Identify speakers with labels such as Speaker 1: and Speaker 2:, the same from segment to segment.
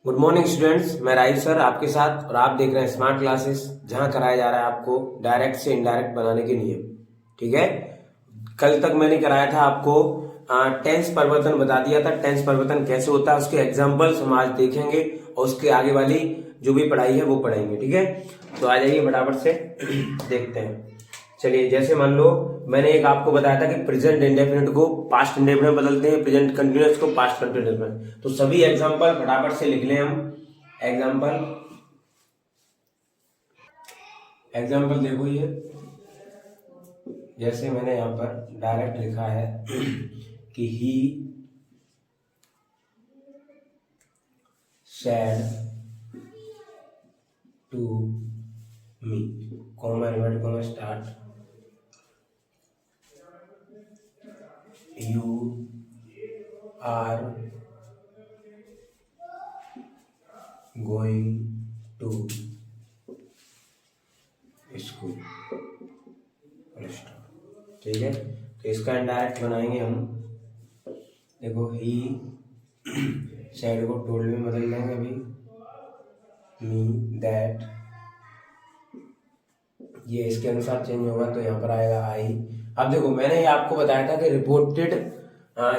Speaker 1: Good morning students, मैं right sir आपके साथ, और आप देख रहे हैं स्मार्ट क्लासेस, जहां कराया जा रहा है आपको डायरेक्ट से इनडायरेक्ट बनाने के नियम। ठीक है, कल तक मैंने कराया था आपको टेंस परिवर्तन बता दिया था। टेंस परिवर्तन कैसे होता है उसके एग्जाम्पल्स हम आज देखेंगे, और उसके आगे वाली जो भी पढ़ाई है वो पढ़ेंगे। ठीक है, तो आ जाइए फटाफट से देखते हैं। चलिए, जैसे मान लो मैंने एक आपको बताया था कि प्रेजेंट इंडेफिनिट को पास्ट इंडेफिनिट में बदलते हैं, प्रेजेंट कंटिन्यूअस को पास्ट कंटिन्यूअस में। तो सभी एग्जांपल फटाफट से लिख लें हम। एग्जांपल देखो, ये जैसे मैंने यहाँ पर डायरेक्ट लिखा है कि he said to me, comma invert comma start, you are going to school। ठीक है, तो इसका इनडायरेक्ट बनाएंगे हम। देखो, ही सैड को टोल्ड में बदल देंगे अभी, मी दैट, ये इसके अनुसार चेंज होगा तो यहाँ पर आएगा आई। अब देखो, मैंने ये आपको बताया था कि रिपोर्टेड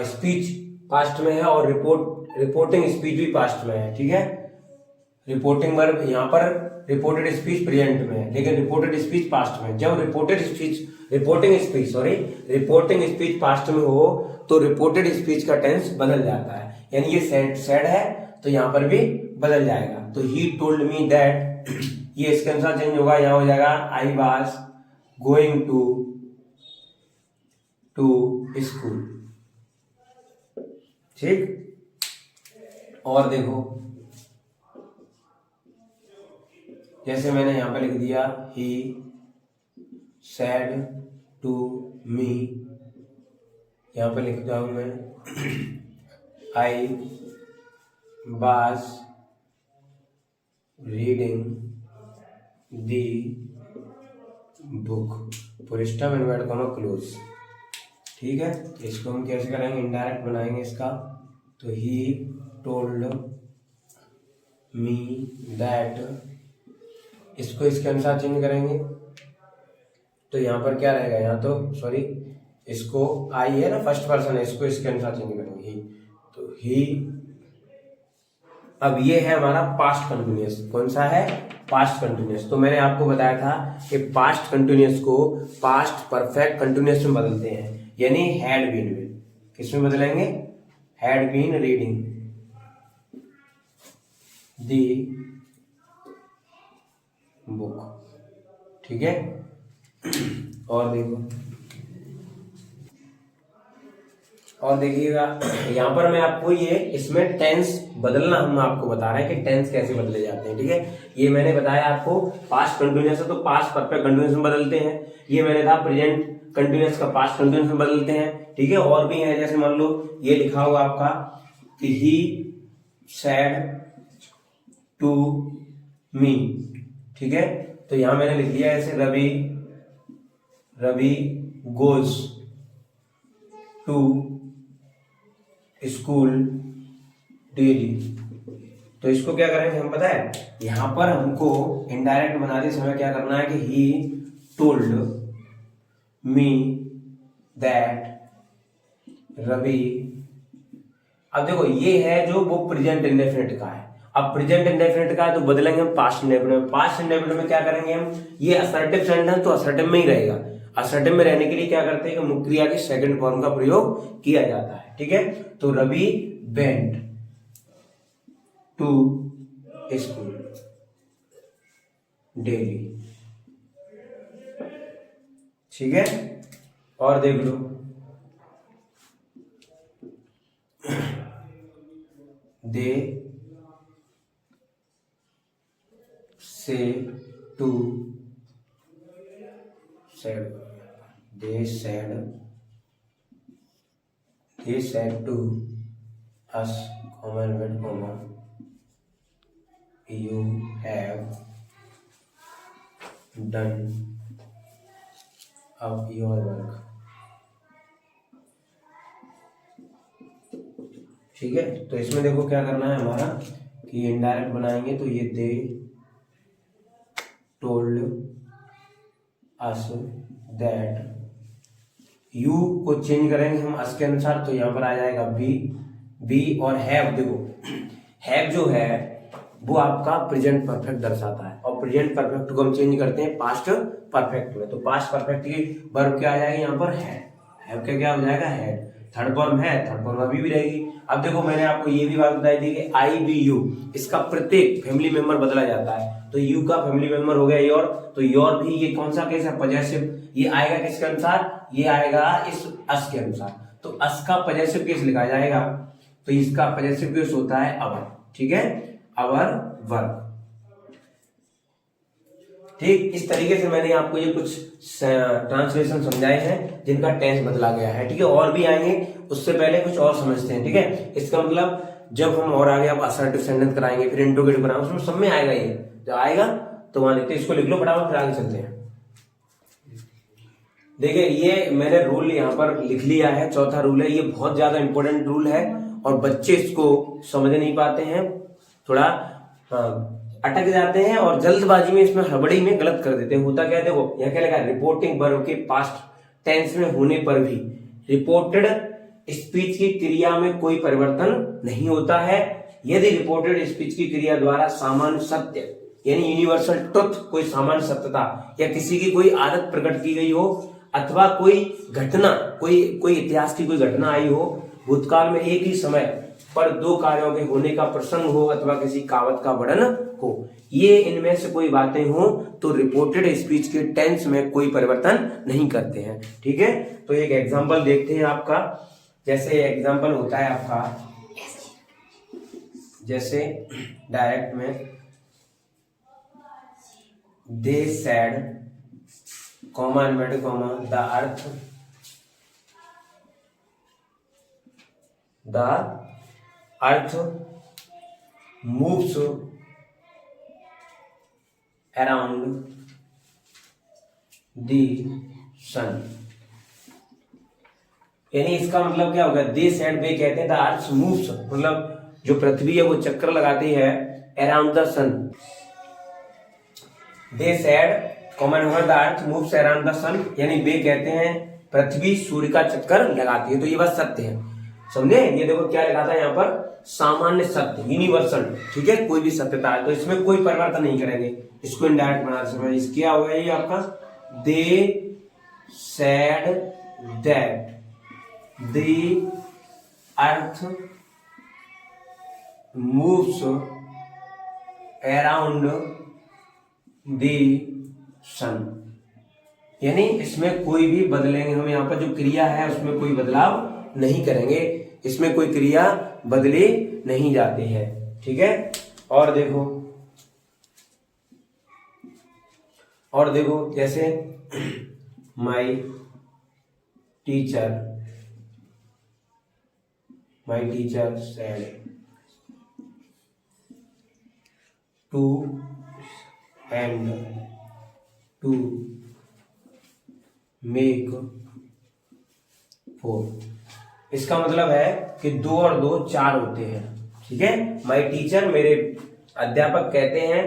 Speaker 1: स्पीच पास्ट में है और रिपोर्टिंग स्पीच भी पास्ट में है। ठीक है, रिपोर्टिंग वर्ब यहाँ पर रिपोर्टेड स्पीच प्रेजेंट में है, लेकिन रिपोर्टेड स्पीच पास्ट में। जब रिपोर्टिंग स्पीच पास्ट में हो तो रिपोर्टेड स्पीच का टेंस बदल जाता है, यानी ये सेड है तो यहाँ पर भी बदल जाएगा। तो ही टोल्ड मी दैट, ये इसके अनुसार चेंज होगा, यहाँ हो जाएगा I was going to school. ठीक, और देखो, जैसे मैंने यहां पे लिख दिया ही सेड टू मी, यहां पे लिखता हूं मैं I was reading the book, full stop invert comma close. ठीक है, इसको हम कैसे करेंगे, इनडायरेक्ट बनाएंगे इसका। तो ही टोल्ड मी दैट, इसको इसके अनुसार चेंज करेंगे तो यहाँ पर क्या रहेगा, यहाँ तो सॉरी, इसको आई है ना, फर्स्ट पर्सन है, इसको इसके अनुसार चेंज करेंगे ही। तो ही, अब ये है हमारा पास्ट कंटिन्यूअस। कौन सा है, पास्ट कंटिन्यूअस। तो मैंने आपको बताया था कि पास्ट कंटिन्यूअस को पास्ट परफेक्ट कंटिन्यूअस में बदलते हैं, यानी हैड बीन में। किस में बदलेंगे, had been reading the book. ठीक है, और देखो, और देखिएगा यहाँ पर मैं आपको ये इसमें टेंस बदलना हम आपको बता रहे हैं कि टेंस कैसे बदले जाते हैं। ठीक है, ये मैंने बताया आपको पास्ट कंटिन्यूअस है तो पास्ट परफेक्ट कंटिन्यूअस में बदलते हैं। ये मैंने कहा प्रेजेंट कंटिन्यूअस का पास्ट कंटिन्यूअस में बदलते हैं। ठीक है, और भी है, जैसे मान लो ये लिखा होगा आपका कि ही सेड टू मी। ठीक है, तो यहां मैंने लिख दिया ऐसे, Ravi goes to school daily. तो इसको क्या करेंगे हम, पता है, यहां पर हमको इनडायरेक्ट बनाते समय क्या करना है कि he told me that Ravi. अब देखो, ये है जो वो प्रेजेंट इंडेफिनिट का है। अब प्रेजेंट इंडेफिनिट का है तो बदलेंगे हम पास्ट इंडेफिनिट में। पास्ट इंडेफिनिट में क्या करेंगे हम, ये असर्टिव सेंटेंस तो असर्टिव में ही रहेगा। असर्टिव में रहने के लिए क्या करते हैं कि मुख्य क्रिया की सेकंड फॉर्म का प्रयोग किया जाता है। ठीक है, तो Ravi went to school daily. ठीक है, और देख लो, they say to said, they said to us, comma, you have done अब योर वर्क। ठीक है, तो इसमें देखो क्या करना है हमारा कि इनडायरेक्ट बनाएंगे तो ये they told us that, you को चेंज करेंगे हम अस के अनुसार, तो यहां पर आ जाएगा बी और हैव। देखो हैव जो है वो आपका प्रेजेंट परफेक्ट दर्शाता है और प्रेजेंट परफेक्ट को हम चेंज करते हैं पास्ट परफेक्ट में, तो पास्ट परफेक्ट की वर्ब क्या आ जाएगी यहाँ पर हैव का क्या हो जाएगा हैड। थर्ड फॉर्म है, थर्ड फॉर्म अभी भी रहेगी। अब देखो मैंने आपको ये भी बात बताई थी कि आई बी यू इसका प्रत्येक फैमिली मेंबर बदला जाता है, तो यू का फैमिली मेंबर हो गया योर, तो योर भी ये कौन सा केस है पजेसिव, ये आएगा किसके अनुसार, ये आएगा इस अस के अनुसार, तो अस का पजेसिव केस लिखा जाएगा, तो इसका पजेसिव केस होता है अवर। ठीक है, अवर वर्क। ठीक, इस तरीके से मैंने आपको ये कुछ ट्रांसलेशन समझाए हैं जिनका टेंस बदला गया है। ठीक है, और भी आएंगे, उससे पहले कुछ और समझते हैं। ठीक है, इसका मतलब जब हम और आगे आप असर्टिव सेंटेंस कराएंगे, फिर इंट्रोगेटिव कराएंगे, उसमें सब में आएगा ये, जब आएगा तो वहां लिखते, इसको लिख लो फटाफट, फिर आगे चलते हैं। देखिए ये मैंने रूल यहाँ पर लिख लिया है, चौथा रूल है, ये बहुत ज्यादा इंपॉर्टेंट रूल है और बच्चे इसको समझ नहीं पाते हैं, थोड़ा अटक जाते हैं और जल्दबाजी में इसमें हड़बड़ी में गलत कर देते हैं। होता क्या है, देखो यहाँ क्या लिखा है, रिपोर्टिंग वर्ब के पास्ट टेंस में होने पर भी रिपोर्टेड स्पीच की क्रिया में कोई परिवर्तन नहीं होता है यदि रिपोर्टेड स्पीच की क्रिया द्वारा सामान्य सत्य यानी यूनिवर्सल ट्रुथ, कोई सामान्य सत्यता या किसी की कोई आदत प्रकट की गई हो अथवा कोई घटना, कोई इतिहास की कोई घटना आई हो, भूतकाल में एक ही समय पर दो कार्यों के होने का प्रसंग हो अथवा किसी कहावत का वर्णन हो, ये इनमें से कोई बातें हो तो रिपोर्टेड स्पीच के टेंस में कोई परिवर्तन नहीं करते हैं। ठीक है, तो एक एग्जांपल देखते हैं आपका, जैसे एग्जांपल होता है आपका, जैसे डायरेक्ट में they said comma inverted comma the earth moves around the sun, यानी इसका मतलब क्या होगा, दे सैड वे कहते हैं द अर्थ मूव्स, मतलब जो पृथ्वी है वो चक्कर लगाती है around the sun. They said common होगा the earth moves around the sun, यानी वे कहते हैं पृथ्वी सूर्य का चक्कर लगाती है, तो ये बात सत्य है, समझे। ये देखो क्या लिखा था यहाँ पर, सामान्य सत्य यूनिवर्सल। ठीक है, कोई भी सत्यता है तो इसमें कोई परिवर्तन नहीं करेंगे, इसको इनडायरेक्ट बना सकते। इस क्या होगा ये आपका, they said that the earth moves around the sun, यानी इसमें कोई भी बदलेंगे हम, यहाँ पर जो क्रिया है उसमें कोई बदलाव नहीं करेंगे, इसमें कोई क्रिया बदली नहीं जाती है। ठीक है, और देखो जैसे my teacher said to and to make 4, इसका मतलब है कि 2 और 2 4 होते हैं। ठीक है, माई टीचर मेरे अध्यापक कहते हैं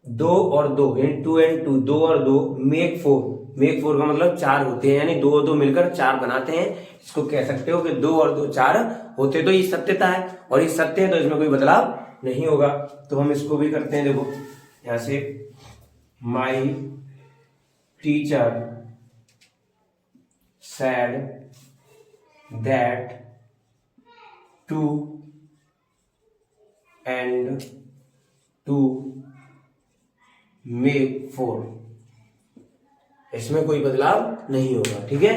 Speaker 1: 2 और 2 इन 2 एंड 2, 2 और 2 मेक 4 का मतलब 4 होते हैं, यानी 2 और 2 मिलकर 4 बनाते हैं। इसको कह सकते हो कि 2 और 2 4 होते, तो ये सत्यता है और ये सत्य है तो इसमें कोई बदलाव नहीं होगा। तो हम इसको भी करते हैं, देखो यहां से my teacher said that 2 and 2 make 4, इसमें कोई बदलाव नहीं होगा। ठीक है,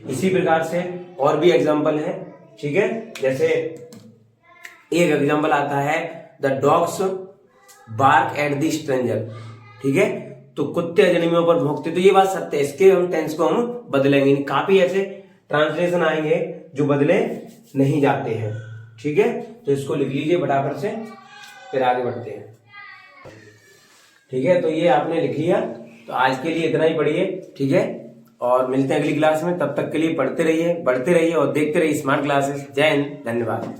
Speaker 1: इसी प्रकार से और भी एग्जाम्पल है। ठीक है, जैसे एक एग्जाम्पल आता है the dogs bark at the stranger. ठीक है, तो कुत्ते अजनबियों पर भौंकते, तो ये बात सत्य है, इसके हम टेंस को हम बदलेंगे। काफी ऐसे ट्रांसलेशन आएंगे जो बदले नहीं जाते हैं। ठीक है, तो इसको लिख लीजिए फटाफट से, फिर आगे बढ़ते हैं। ठीक है, तो ये आपने लिख लिया। तो आज के लिए इतना ही पढ़िए, ठीक है, और मिलते हैं अगली क्लास में। तब तक के लिए पढ़ते रहिए, बढ़ते रहिए और देखते रहिए स्मार्ट क्लासेस। जय हिंद, धन्यवाद।